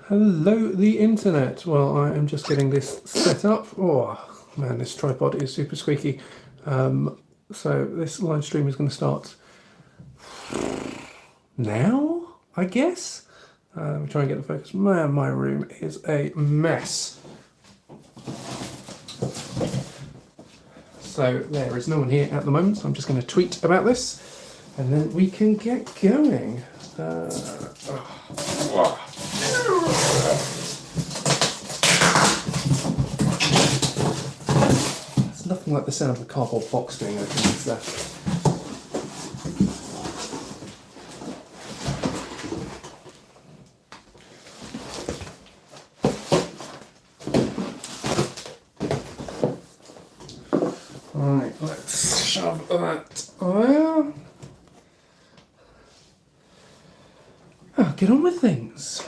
Hello, the internet. Well, I am just getting this set up. Oh, man, this tripod is super squeaky. So this live stream is going to start now, I guess. We'll try and get the focus. Man, my room is a mess. So there is no one here at the moment, so I'm just going to tweet about this, and then we can get going. It's nothing like the sound of the cardboard box being opened, is there? Right, let's shove that there. Oh, get on with things.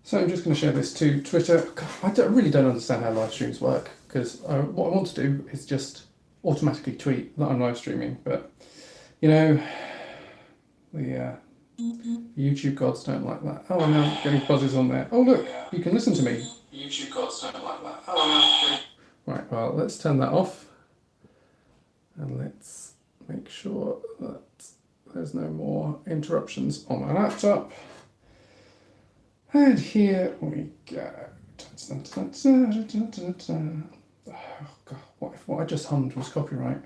So I'm just going to share this to Twitter. I really don't understand how live streams work, because what I want to do is just automatically tweet that I'm live streaming, but you know, the YouTube gods don't like that. Oh, I'm now getting buzzes on there. Oh look, you can listen to me. YouTube gods don't like that. Oh, I'm now... Right, well, let's turn that off, and let's make sure that there's no more interruptions on my laptop. And here we go. Oh God, what if what I just hummed was copyright?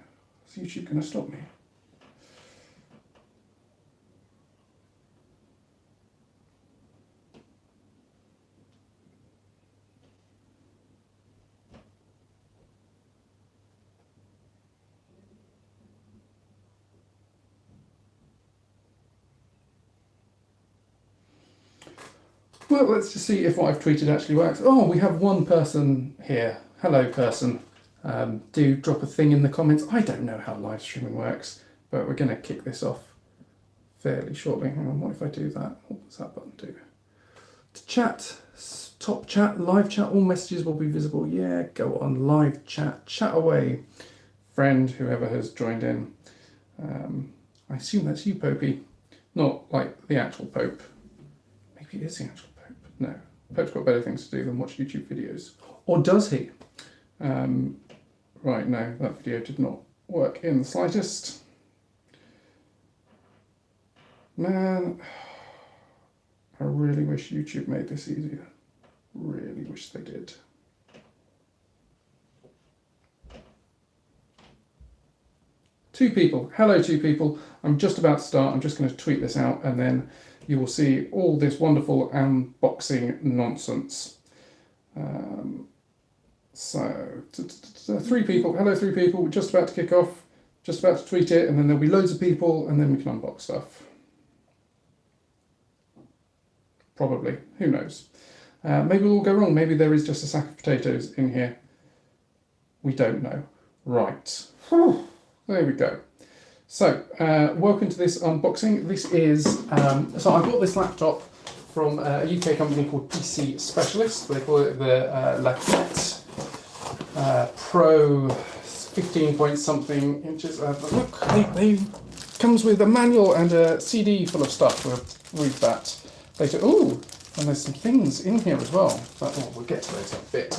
Is YouTube going to stop me? Well, let's just see if what I've tweeted actually works. Oh, we have one person here. Hello, person. Do drop a thing in the comments. I don't know how live streaming works, but we're going to kick this off fairly shortly. Hang on, what if I do that? What does that button do? To chat, top chat, live chat, all messages will be visible. Yeah, go on, live chat, chat away. Friend, whoever has joined in. I assume that's you, Popey. Not like the actual Pope. Maybe it is the actual Pope. No, Pope's got better things to do than watch YouTube videos. Or does he? Right, no, that video did not work in the slightest. Man, I really wish YouTube made this easier. Really wish they did. Two people. Hello, two people. I'm just about to start. I'm just going to tweet this out, and then you will see all this wonderful unboxing nonsense. So, three people. Hello, three people. We're just about to kick off. Just about to tweet it, and then there'll be loads of people, and then we can unbox stuff. Probably. Who knows? Maybe we'll go wrong. Maybe there is just a sack of potatoes in here. We don't know. Right. Whew. There we go. So, welcome to this unboxing. This is, so I got this laptop from a UK company called PC Specialist. They call it the Lafité Pro 15 point something inches. Look, they comes with a manual and a CD full of stuff. We'll read that later. Ooh, and there's some things in here as well. But, we'll get to those in a bit.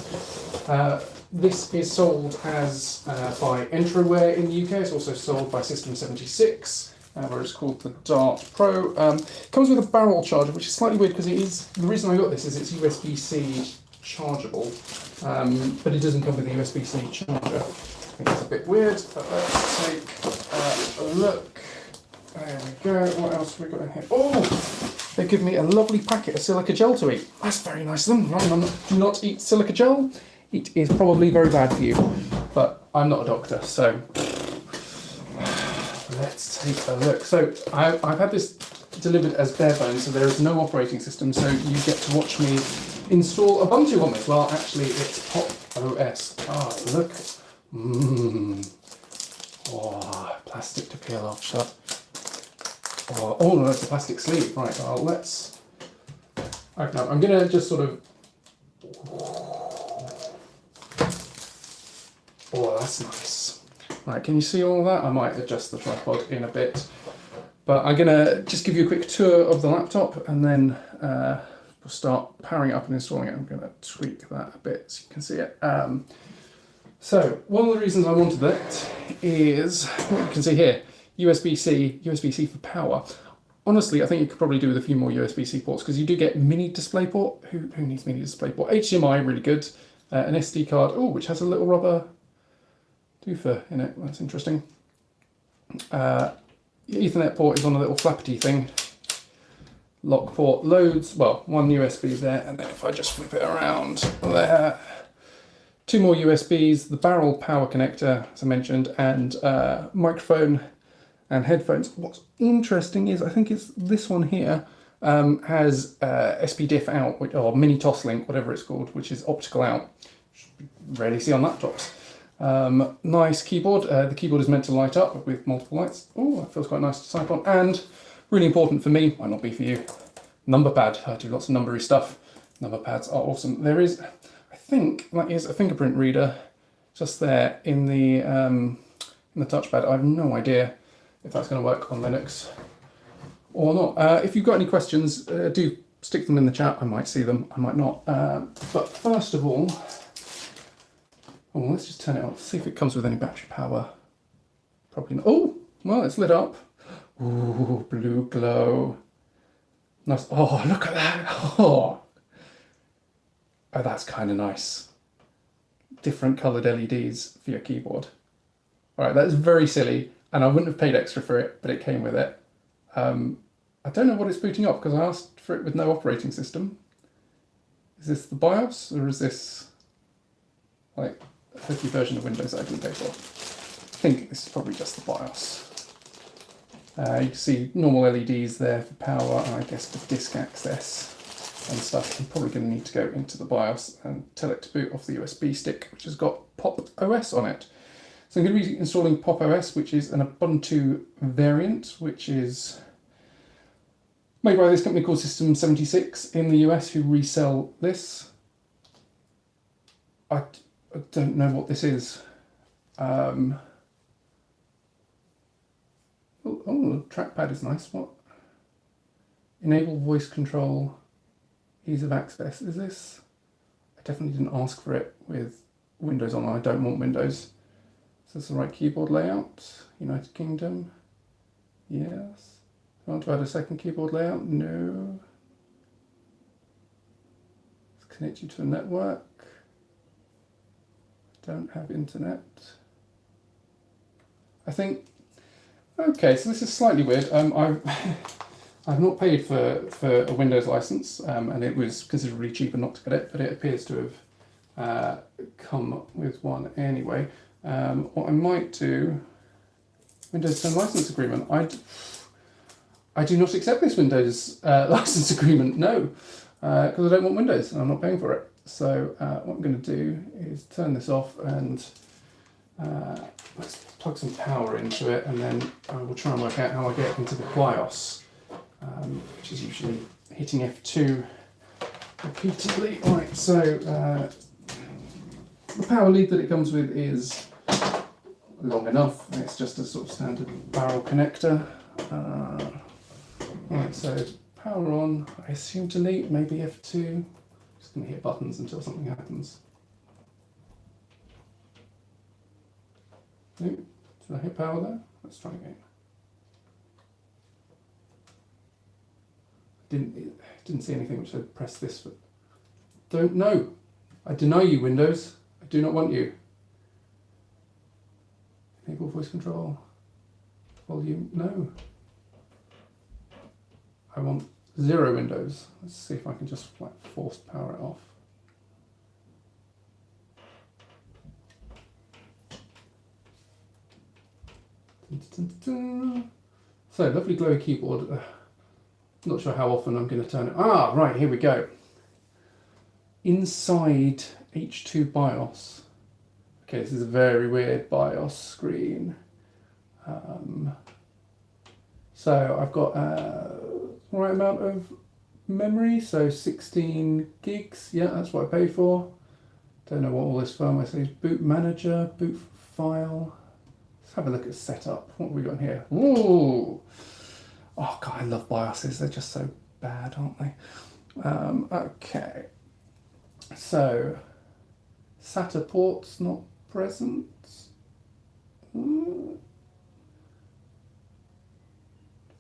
This is sold as by Entroware in the UK. It's also sold by System 76, where it's called the Dart Pro. It comes with a barrel charger, which is slightly weird because it is. The reason I got this is it's USB-C chargeable, but it doesn't come with a USB-C charger. I think it's a bit weird, but let's take a look. There we go. What else have we got in here? Oh, they give me a lovely packet of silica gel to eat. That's very nice of them. Do not eat silica gel. It is probably very bad for you, but I'm not a doctor, so let's take a look. So I've had this delivered as bare bones, so there is no operating system, so you get to watch me install Ubuntu on this. Well, actually, it's OS. Oh, look. Mmm. Oh, plastic to peel off shut. Oh, no, that's a plastic sleeve. Right, well, let's open up. I'm going to just sort of... Oh, that's nice. Right, can you see all that? I might adjust the tripod in a bit. But I'm going to just give you a quick tour of the laptop and then we'll start powering it up and installing it. I'm going to tweak that a bit so you can see it. So, one of the reasons I wanted that is, what you can see here, USB-C for power. Honestly, I think you could probably do with a few more USB-C ports because you do get mini DisplayPort. Who needs mini DisplayPort? HDMI, really good. An SD card, oh, which has a little rubber doofer in it. That's interesting. Ethernet port is on a little Lafité thing. Lock port, loads, well, one USB there, and then if I just flip it around there, 2 more USBs, the barrel power connector, as I mentioned, and microphone and headphones. What's interesting is, I think it's this one here, has SPDIF out, or mini Toslink, whatever it's called, which is optical out. Rarely see on laptops. Nice keyboard. The keyboard is meant to light up with multiple lights. Oh, that feels quite nice to type on. And really important for me, might not be for you, number pad. I do lots of numbery stuff. Number pads are awesome. There is, I think that is a fingerprint reader just there in the touchpad. I have no idea if that's going to work on Linux or not. If you've got any questions, do stick them in the chat. I might see them, I might not. But first of all, let's just turn it on, see if it comes with any battery power. Probably not. Oh, well, it's lit up. Ooh, blue glow. Nice. Oh, look at that. Oh, that's kind of nice. Different coloured LEDs for your keyboard. All right, that's very silly, and I wouldn't have paid extra for it, but it came with it. I don't know what it's booting up because I asked for it with no operating system. Is this the BIOS, or is this like a 50 version of Windows that I didn't pay for? I think this is probably just the BIOS. You can see normal LEDs there for power, and I guess for disk access and stuff. I'm probably going to need to go into the BIOS and tell it to boot off the USB stick, which has got Pop! OS on it. So I'm going to be installing Pop! OS, which is an Ubuntu variant, which is made by this company called System 76 in the US, who resell this. I don't know what this is. Oh, the trackpad is nice. What? Enable voice control, ease of access. Is this? I definitely didn't ask for it with Windows on. I don't want Windows. Is this the right keyboard layout? United Kingdom? Yes. Do I want to add a second keyboard layout? No. Let's connect you to a network. Don't have internet. I think. Okay, so this is slightly weird. I've not paid for a Windows license, and it was considerably cheaper not to get it, but it appears to have come with one anyway. What I might do, Windows 10 license agreement. I do not accept this Windows license agreement, no, because I don't want Windows and I'm not paying for it. So what I'm going to do is turn this off and let's plug some power into it, and then I will try and work out how I get into the BIOS, which is usually hitting F2 repeatedly. Right, so the power lead that it comes with is long enough. It's just a sort of standard barrel connector. Right, so power on, I assume delete, maybe F2. Just going to hit buttons until something happens. Nope. Did I hit power there? Let's try again. Didn't see anything which said press this, but don't know. I deny you, Windows. I do not want you. Enable voice control. Volume, no. I want 0 Windows. Let's see if I can just force power it off. So, lovely glowy keyboard. Not sure how often I'm going to turn it. Ah, right, here we go. inside H2 BIOS. Okay, this is a very weird BIOS screen. So I've got the right amount of memory, so 16 gigs. Yeah, that's what I paid for. Don't know what all this firmware says. Boot manager, boot file. Let's have a look at setup. What have we got here? Ooh! Oh god, I love BIOSes. They're just so bad, aren't they? Okay. So, SATA ports not present.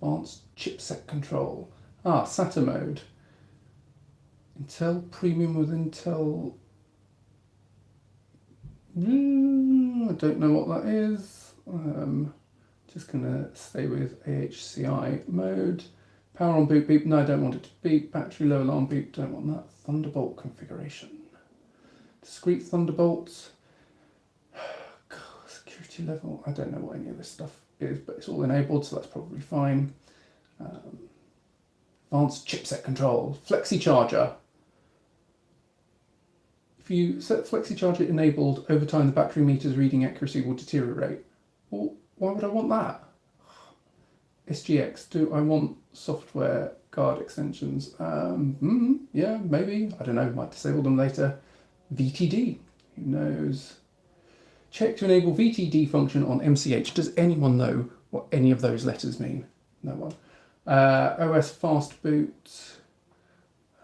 Advanced chipset control. SATA mode. Intel Premium with Intel. I don't know what that is. Just gonna stay with AHCI mode. Power on boot beep. No, I don't want it to beep. Battery low alarm beep. Don't want that. Thunderbolt configuration. Discrete Thunderbolts. Security level. I don't know what any of this stuff is, but it's all enabled, so that's probably fine. Advanced chipset control. Flexi charger. If you set flexi charger enabled, over time the battery meter's reading accuracy will deteriorate. Well, why would I want that? SGX, do I want software guard extensions? Yeah, maybe. I don't know, might disable them later. VTD, who knows? Check to enable VTD function on MCH. Does anyone know what any of those letters mean? No one. OS fast boot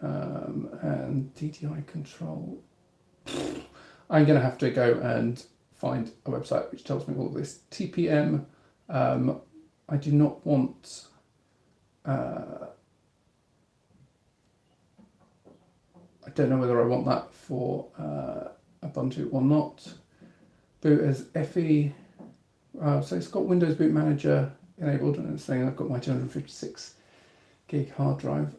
and DDI control. I'm going to have to go and find a website which tells me all of this. TPM, I do not want I don't know whether I want that for Ubuntu or not. Boot as FE, so it's got Windows Boot Manager enabled, and it's saying I've got my 256 gig hard drive.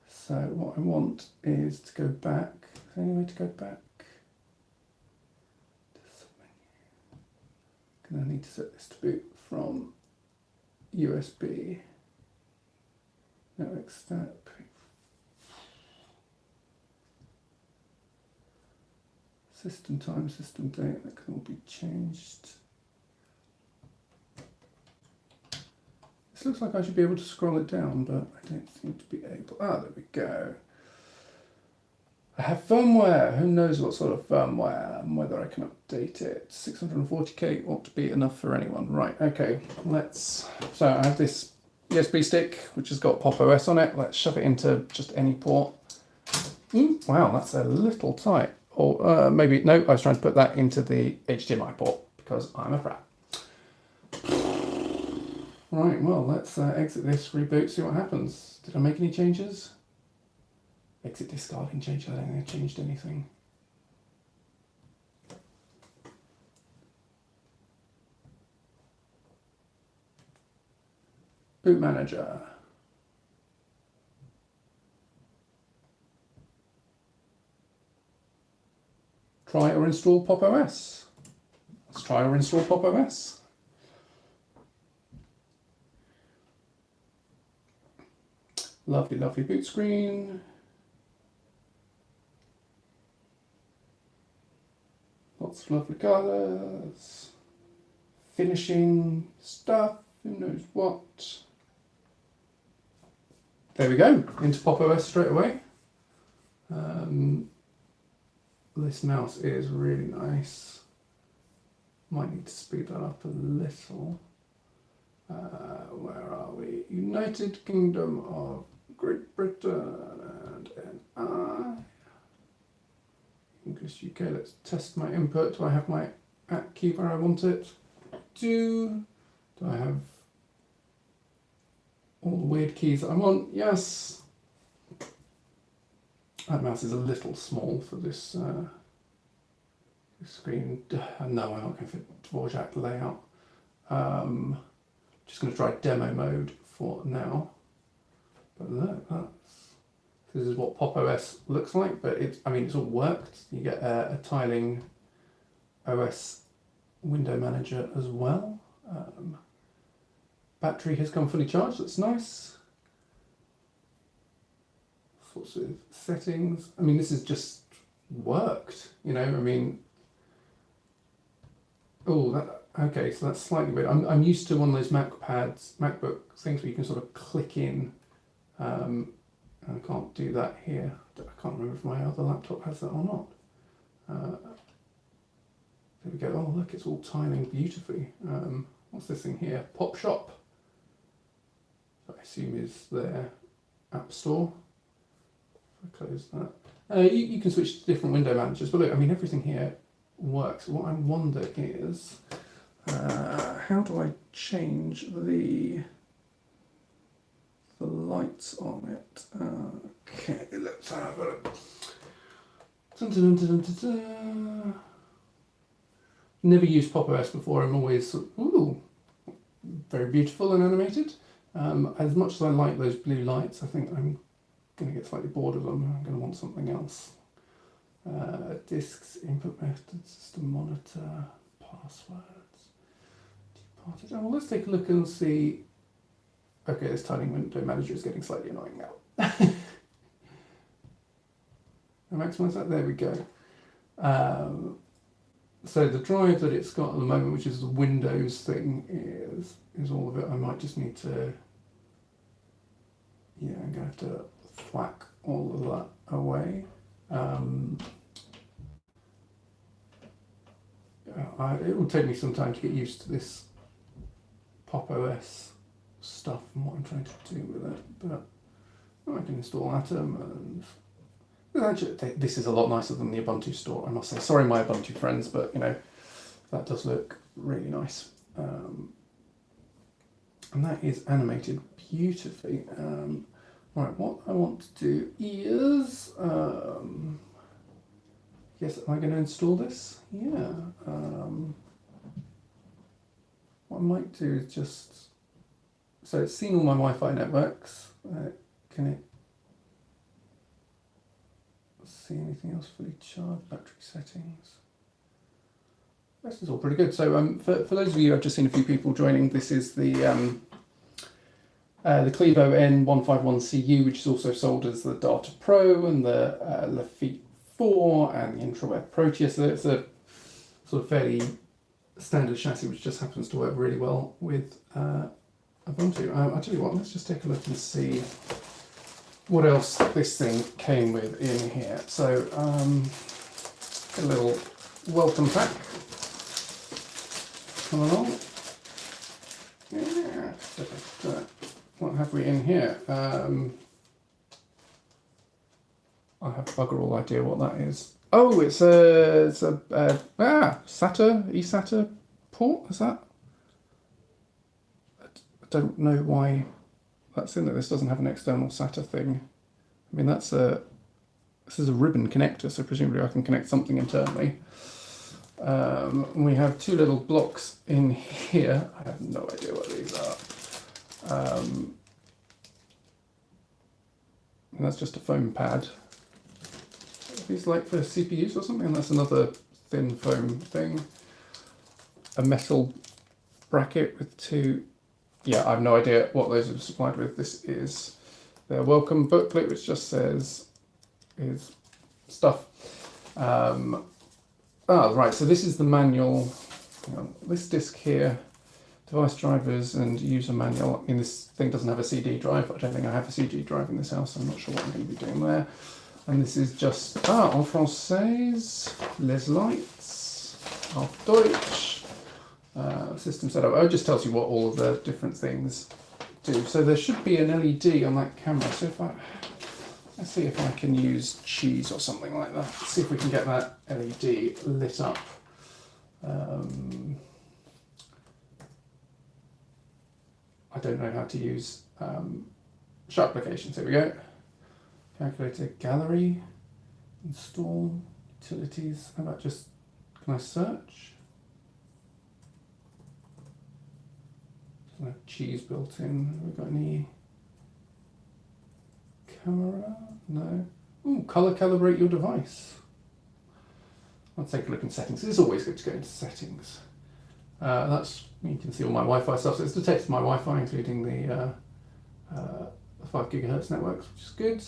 So what I want is to go back. Is there any way to go back? Gonna need to set this to boot from USB. Next step. System time, system date, that can all be changed. This looks like I should be able to scroll it down, but I don't seem to be able. There we go. I have firmware. Who knows what sort of firmware and whether I can update it. 640k ought to be enough for anyone. Right, okay, so I have this USB stick, which has got Pop! OS on it. Let's shove it into just any port. Wow, that's a little tight. Or maybe, no, I was trying to put that into the HDMI port because I'm a brat. Right, well, let's exit this, reboot, see what happens. Did I make any changes? Exit discarding change, I don't think I changed anything. Boot manager. Try or install Pop! OS. Let's try or install Pop! OS. Lovely, lovely boot screen. Lots of lovely colours. Finishing stuff, who knows what. There we go, into Pop! OS straight away. This mouse is really nice. Might need to speed that up a little. Where are we? United Kingdom of Great Britain and NI. English UK, let's test my input. Do I have my at key where I want it? Do I have all the weird keys that I want? Yes. That mouse is a little small for this screen. No, I'm not going for Dvorak layout. Just going to try demo mode for now. But look, this is what Pop! OS looks like, but it's all worked. You get a tiling OS window manager as well. Battery has come fully charged, that's nice. sorts of settings. I mean, this has just worked, you know, I mean, oh, that, okay, so that's slightly weird. I'm used to one of those MacBook things where you can sort of click in, and I can't do that here. I can't remember if my other laptop has that or not. There we go. Oh, look, it's all tiling beautifully. What's this thing here? Pop Shop. I assume is their app store. If I close that. You can switch to different window managers, but look, I mean, everything here works. What I wonder is, how do I change the lights on it? Okay, let's have a look. Dun, dun, dun, dun, dun, dun. Never used Pop OS before. I'm always, ooh, very beautiful and animated. As much as I like those blue lights, I think I'm going to get slightly bored of them. I'm going to want something else. Disks, input methods, system monitor, passwords, departed. Oh, well, let's take a look and see. Okay, this tiling window manager is getting slightly annoying now. I maximize that. There we go. So the drive that it's got at the moment, which is the Windows thing, is all of it. I might just need to, yeah, I'm going to have to thwack all of that away. It will take me some time to get used to this Pop OS stuff and what I'm trying to do with it, but I can install Atom, and actually this is a lot nicer than the Ubuntu store, I must say. Sorry, my Ubuntu friends, but you know, that does look really nice. And that is animated beautifully. Right, what I want to do is, yes, am I going to install this? Yeah. What I might do is just, so it's seen all my Wi-Fi networks. Can it see anything else? Fully charged, battery settings. This is all pretty good. So for those of you, I've just seen a few people joining. This is the Clevo N151CU, which is also sold as the Data Pro, and the Lafité 4 and the Intraweb Proteus. So it's a sort of fairly standard chassis, which just happens to work really well with Ubuntu. I'll tell you what, let's just take a look and see what else this thing came with in here. So a little welcome pack. Come along. Yeah. What have we in here? I have bugger all idea what that is. Oh, it's a SATA, eSATA port, is that? I don't know why that's in there. This doesn't have an external SATA thing. I mean, this is a ribbon connector, so presumably I can connect something internally. We have two little blocks in here. I have no idea what these are. And that's just a foam pad. Are these like for CPUs or something? And that's another thin foam thing. A metal bracket with two. Yeah, I have no idea what those are supplied with. This is their welcome booklet, which just says is stuff. Right, so this is the manual. Hang on, this disc here, device drivers and user manual. I mean, this thing doesn't have a CD drive. I don't think I have a CD drive in this house. I'm not sure what I'm going to be doing there. And this is just, en français, les lights, auf Deutsch, system setup. Oh, it just tells you what all of the different things do. So there should be an LED on that camera. So let's see if I can use cheese or something like that. Let's see if we can get that LED lit up. I don't know how to use show applications. Here we go. Calculator, gallery, install, utilities. How about just, can I search? Doesn't have cheese built in. Have we got any camera? No. Ooh, color calibrate your device. Let's take a look in settings. It's always good to go into settings. That's, you can see all my Wi-Fi stuff. So it's detected my Wi-Fi, including the 5 GHz networks, which is good.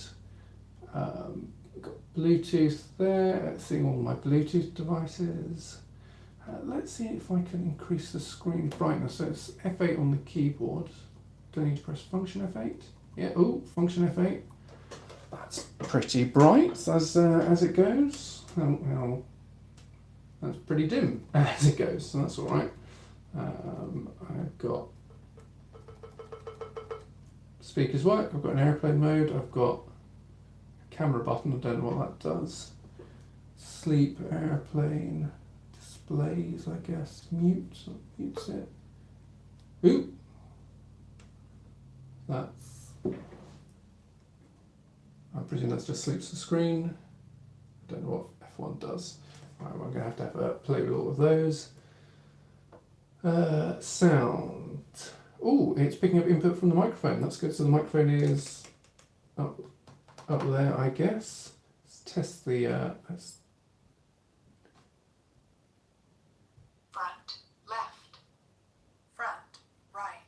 Got Bluetooth there, seeing all my Bluetooth devices. Let's see if I can increase the screen brightness. So it's F8 on the keyboard. Do I need to press function F8? Yeah, oh, function F8. That's pretty bright as it goes. Well, that's pretty dim as it goes, so that's all right. I've got speakers work, I've got an airplane mode, I've got a camera button, I don't know what that does. Sleep, airplane, displays, I guess, mutes it. Ooh! That's, I presume that's just sleeps the screen. I don't know what F1 does. Right, I'm going to have a play with all of those. Sound. Oh, it's picking up input from the microphone. That's good. So the microphone is up there, I guess. Let's test the. Front, left, front, right.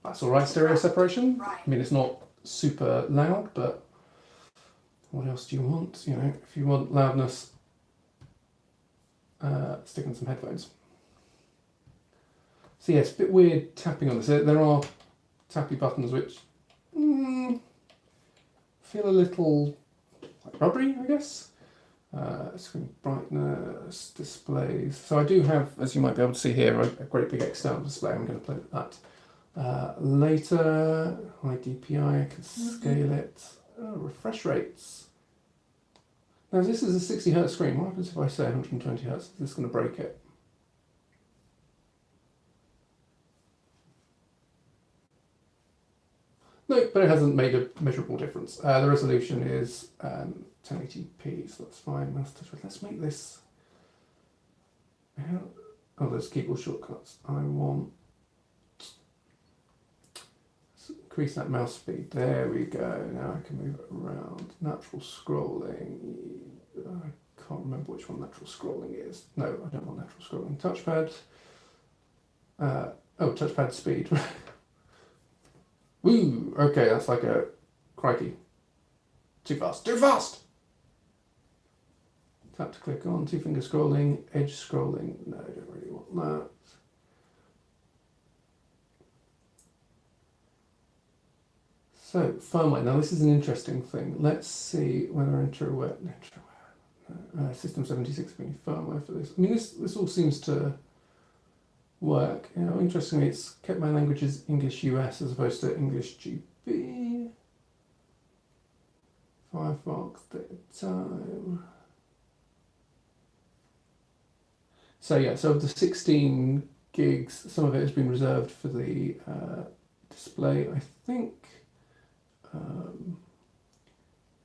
That's all right. Stereo separation. Right. I mean, it's not super loud, but what else do you want? You know, if you want loudness, stick on some headphones. So yeah, it's a bit weird tapping on this. There are tappy buttons which feel a little like rubbery, I guess. Screen brightness, displays. So I do have, as you might be able to see here, a great big external display. I'm going to play with that. Later, high DPI, I can scale it. Refresh rates. Now this is a 60 Hz screen. What happens if I say 120 Hz? Is this going to break it? No, but it hasn't made a measurable difference. The resolution is 1080p, so that's fine. Let's make this. Oh, there's keyboard shortcuts. I want. Let's increase that mouse speed. There we go. Now I can move it around. Natural scrolling. I can't remember which one natural scrolling is. No, I don't want natural scrolling. Touchpad. Oh, touchpad speed. Woo! Okay, that's like a crikey. Too fast. Too fast! Tap to click on, two finger scrolling, edge scrolling. No, I don't really want that. So, firmware. Now, this is an interesting thing. Let's see whether System 76 being firmware for this. I mean, this all seems to work. You know, interestingly, it's kept my languages English US as opposed to English GB. Firefox date time. So yeah, so of the 16 gigs, some of it has been reserved for the display. I think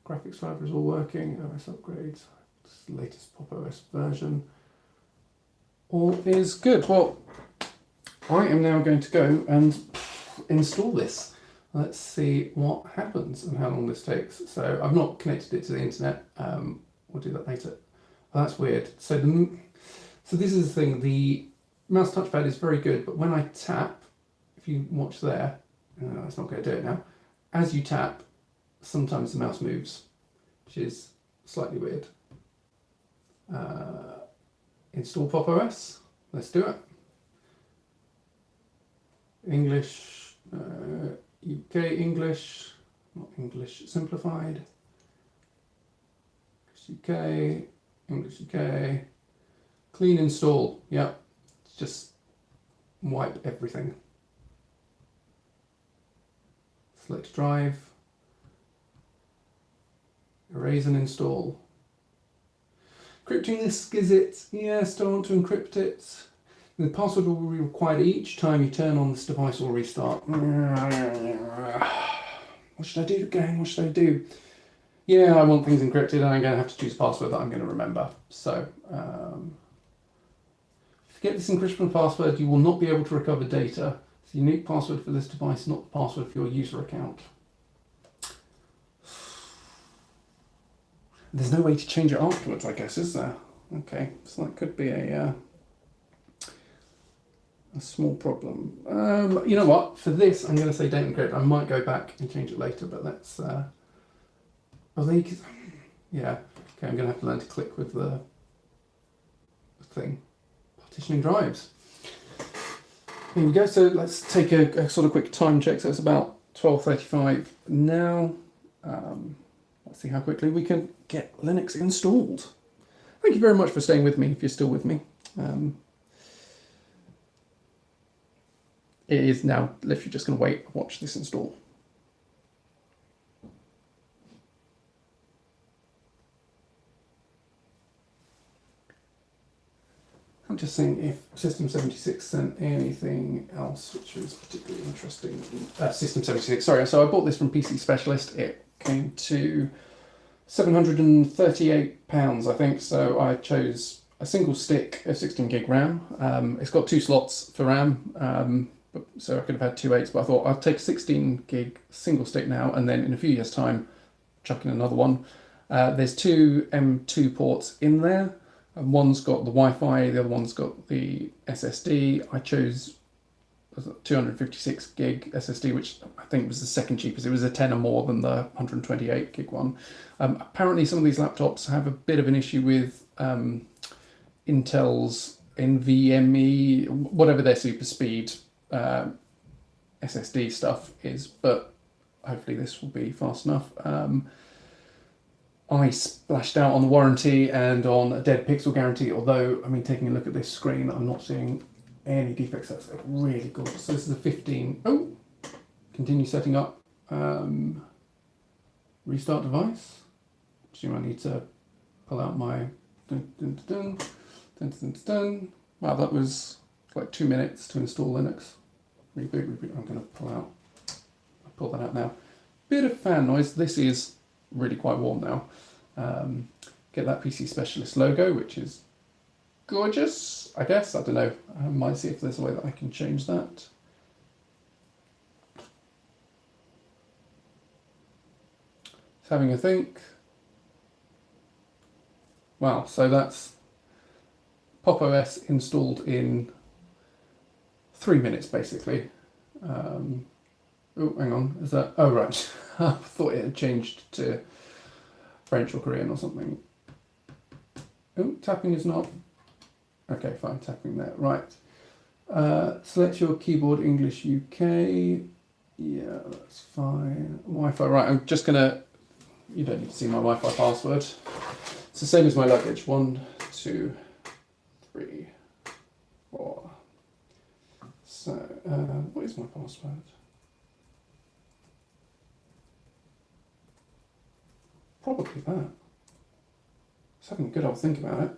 graphics driver is all working. OS upgrades, latest Pop OS version. All is good. Well, I am now going to go and install this. Let's see what happens and how long this takes. So I've not connected it to the internet. We'll do that later. Oh, that's weird. So this is the thing. The mouse touchpad is very good, but when I tap, if you watch there, it's not going to do it now. As you tap, sometimes the mouse moves, which is slightly weird. Install Pop OS. Let's do it. English, UK English, not English simplified. UK, English UK. Clean install. Yeah, just wipe everything. Select drive. Erase and install. Encrypting this, is it? Yes, don't want to encrypt it. The password will be required each time you turn on this device or restart. What should I do, gang? What should I do? Yeah, I want things encrypted and I'm going to have to choose a password that I'm going to remember. So, if you get this encryption password, you will not be able to recover data. It's a unique password for this device, not the password for your user account. There's no way to change it afterwards, I guess, is there? Okay, so that could be a small problem. You know what? For this, I'm going to say don't encrypt. I might go back and change it later, but let's Oh, they. Yeah. Okay, I'm gonna have to learn to click with the thing. Partitioning drives. Here we go. So let's take a sort of quick time check. So it's about 12:35 now. Let's see how quickly we can get Linux installed. Thank you very much for staying with me, if you're still with me. It is now literally just going to wait and watch this install. I'm just seeing if System76 sent anything else which was particularly interesting. System76, sorry. So I bought this from PC Specialist. It came to £738, I think. So I chose a single stick of 16 gig RAM. It's got 2 slots for RAM, so I could have had 2 8s, but I thought I'll take a 16 gig single stick now, and then in a few years' time, chuck in another one. There's 2 M2 ports in there. One's got the Wi-Fi, the other one's got the SSD. I chose 256 gig SSD, which I think was the second cheapest. It was a tenner more than the 128 gig one. Apparently some of these laptops have a bit of an issue with Intel's NVMe, whatever their super speed SSD stuff is, but hopefully this will be fast enough. I splashed out on the warranty and on a dead pixel guarantee, although, I mean, taking a look at this screen, I'm not seeing any defects. That's really good. So this is a 15. Oh, continue setting up. Restart device. Assume I need to pull out my Wow, that was like 2 minutes to install Linux. Reboot. I'm going to pull that out now. Bit of fan noise. This is really quite warm now. Get that PC Specialist logo, which is gorgeous, I guess. I don't know. I might see if there's a way that I can change that. Just having a think. Wow, so that's Pop! OS installed in 3 minutes, basically. Oh, hang on. Is that... Oh, right. I thought it had changed to French or Korean or something. Oh, tapping is not... Okay, fine, tapping there. Right. Select your keyboard, English, UK. Yeah, that's fine. Wi-Fi, right. I'm just going to... You don't need to see my Wi-Fi password. It's the same as my luggage. 1, 2, 3, 4. So, what is my password? Probably that. Just having a good old think about it.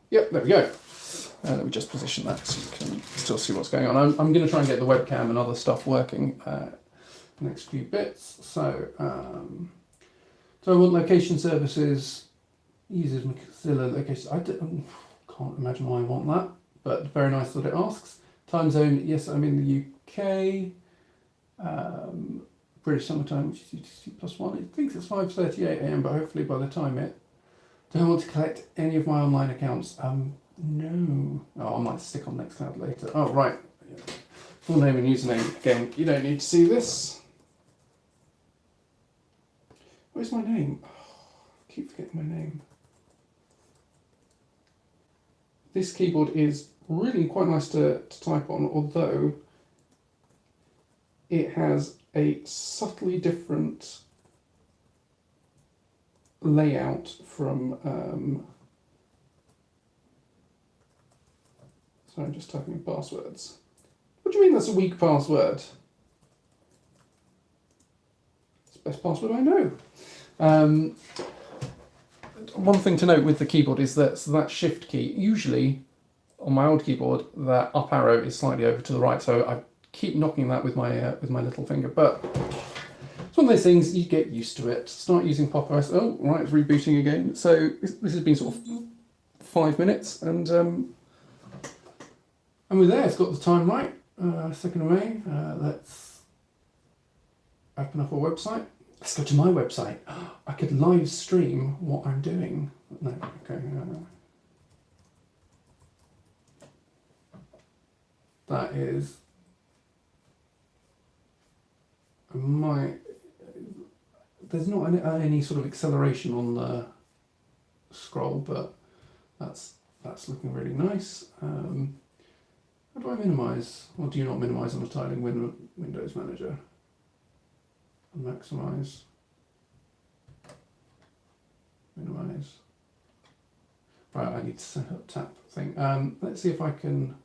Yep, there we go. Let me just position that so you can still see what's going on. I'm going to try and get the webcam and other stuff working next few bits. So, do I want location services? Users Mozilla location. Can't imagine why I want that, but very nice that it asks. Time zone, yes, I'm in the UK. British summertime, which is UTC +1. It thinks it's 5:38 AM, but hopefully by the time it... Do I want to collect any of my online accounts? No. Oh, I might stick on Nextcloud later. Oh, right. Full name and username. Again, you don't need to see this. Where's my name? Oh, I keep forgetting my name. This keyboard is really quite nice to type on, although it has a subtly different layout from... Sorry, I'm just typing in passwords. What do you mean that's a weak password? It's the best password I know. One thing to note with the keyboard is that that shift key, usually on my old keyboard, that up arrow is slightly over to the right, so I keep knocking that with my little finger, but it's one of those things, you get used to it. Start using Pop! OS. Oh, right, it's rebooting again. So this has been sort of 5 minutes, and we're there. It's got the time right. 2nd of May. Let's open up our website. Let's go to my website. I could live stream what I'm doing. No, okay. That is... there's not any sort of acceleration on the scroll, but that's looking really nice. How do I minimise? Or do you not minimise on the tiling Windows Manager? And maximise. Minimise. Right, I need to set up tap thing. Let's see if I can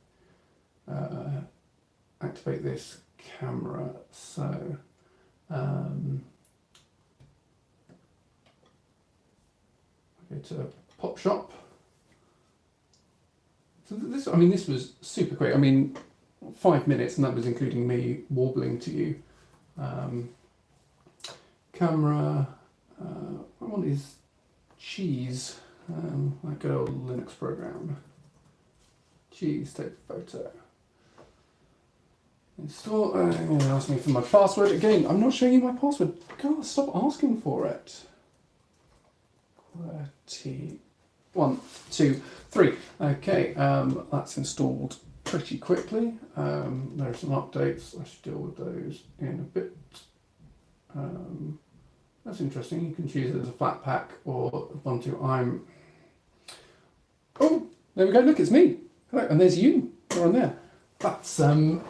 activate this camera. So, go to Pop Shop. So this, I mean, this was super quick. I mean, 5 minutes, and that was including me warbling to you. Camera. I want is cheese. Like good old Linux program. Cheese, take a photo. Install. Ask me for my password again. I'm not showing you my password. God, stop asking for it. QWERTY 1, 2, 3. Okay, that's installed pretty quickly. There are some updates. I should deal with those in a bit. That's interesting. You can choose it as a flat pack or Ubuntu. Oh, there we go. Look, it's me. Hello, and there's you. You're on there. That's I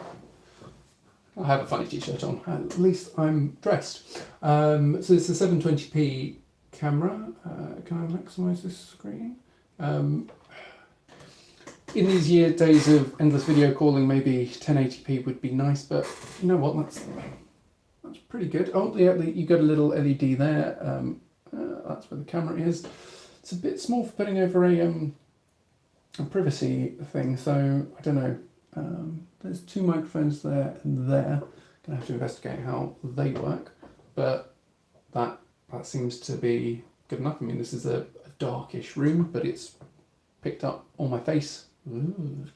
have a funny t-shirt on. At least I'm dressed. So it's a 720p camera. Can I maximise this screen? In these days of endless video calling, maybe 1080p would be nice, but you know what? That's pretty good. Oh, yeah, you got a little LED there. That's where the camera is. It's a bit small for putting over a privacy thing, so I don't know. There's 2 microphones there and there. Gonna have to investigate how they work, but that seems to be good enough. I mean, this is a darkish room, but it's picked up on my face. Ooh.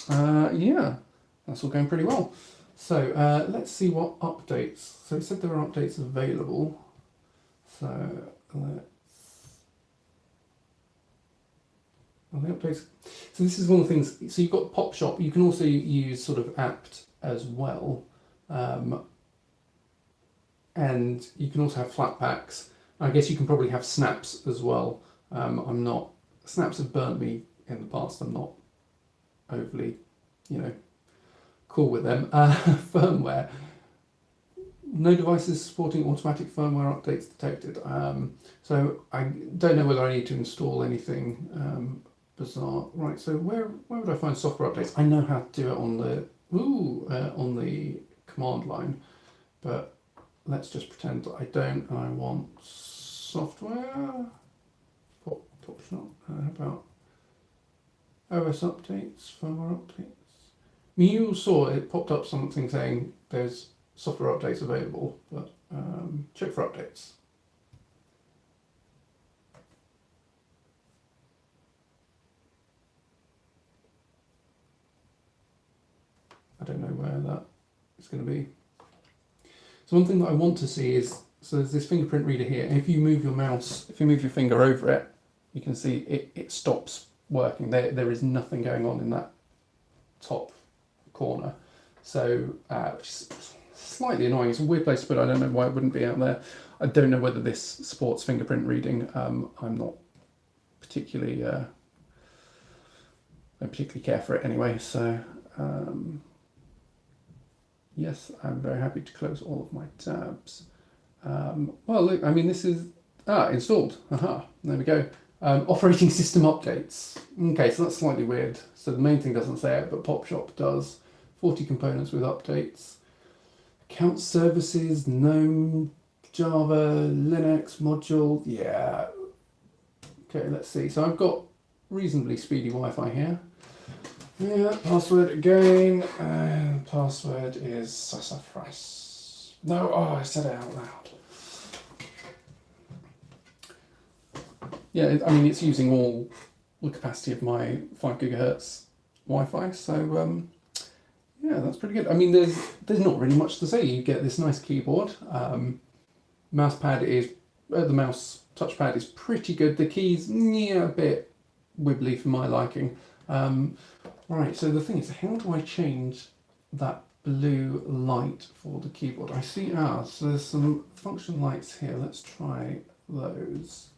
Yeah, that's all going pretty well. So let's see what updates. So it said there are updates available. So the updates. So this is one of the things. So you've got Pop Shop. You can also use sort of apt as well, and you can also have flat packs. I guess you can probably have snaps as well. I'm not. Snaps have burnt me in the past. I'm not overly, cool with them. Firmware. No devices supporting automatic firmware updates detected. So I don't know whether I need to install anything bizarre. Right. So where would I find software updates? I know how to do it on the command line, but let's just pretend that I don't. I want software. Pop Shop. How about OS updates, firmware updates? You saw it popped up something saying there's software updates available, but check for updates. I don't know where that is going to be. So one thing that I want to see is, so there's this fingerprint reader here, and if you move your mouse, if you move your finger over it, you can see it stops working. There is nothing going on in that top corner. So which is slightly annoying. It's a weird place to put it. I don't know why it wouldn't be out there. I don't know whether this supports fingerprint reading. I'm not particularly I don't particularly care for it anyway. So yes, I'm very happy to close all of my tabs. Well, look, I mean, this is installed. Aha, there we go. Operating system updates. Okay, so that's slightly weird. So the main thing doesn't say it, but Pop Shop does. 40 components with updates. Account services, GNOME, Java, Linux, module. Yeah. Okay, let's see. So I've got reasonably speedy Wi-Fi here. Yeah, password again. Password is sassafras. No, I said it out loud. Yeah, I mean, it's using all the capacity of my 5 gigahertz Wi-Fi, so yeah, that's pretty good. I mean, there's not really much to say. You get this nice keyboard. Mouse pad is the mouse touchpad is pretty good. The keys, yeah, a bit wibbly for my liking. Right. So the thing is, how do I change that blue light for the keyboard. I see, so there's some function lights here. Let's try those.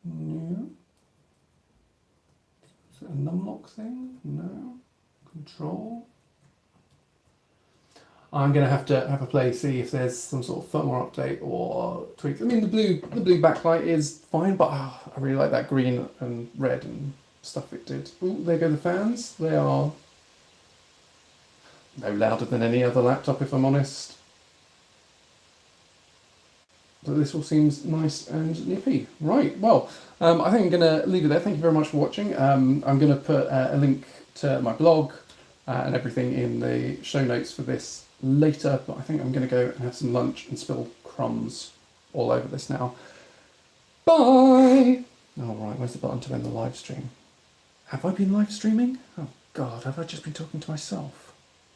No. Is it a numlock thing? No. Control. I'm going to have a play, see if there's some sort of firmware update or tweaks. I mean, the blue backlight is fine, but I really like that green and red and stuff it did. Ooh, there go the fans. They are no louder than any other laptop, if I'm honest. But this all seems nice and nippy. Right, well, I think I'm going to leave it there. Thank you very much for watching. I'm going to put a link to my blog and everything in the show notes for this later, but I think I'm going to go and have some lunch and spill crumbs all over this now. Bye! Oh, right, where's the button to end the live stream? Have I been live streaming? Oh, God, have I just been talking to myself?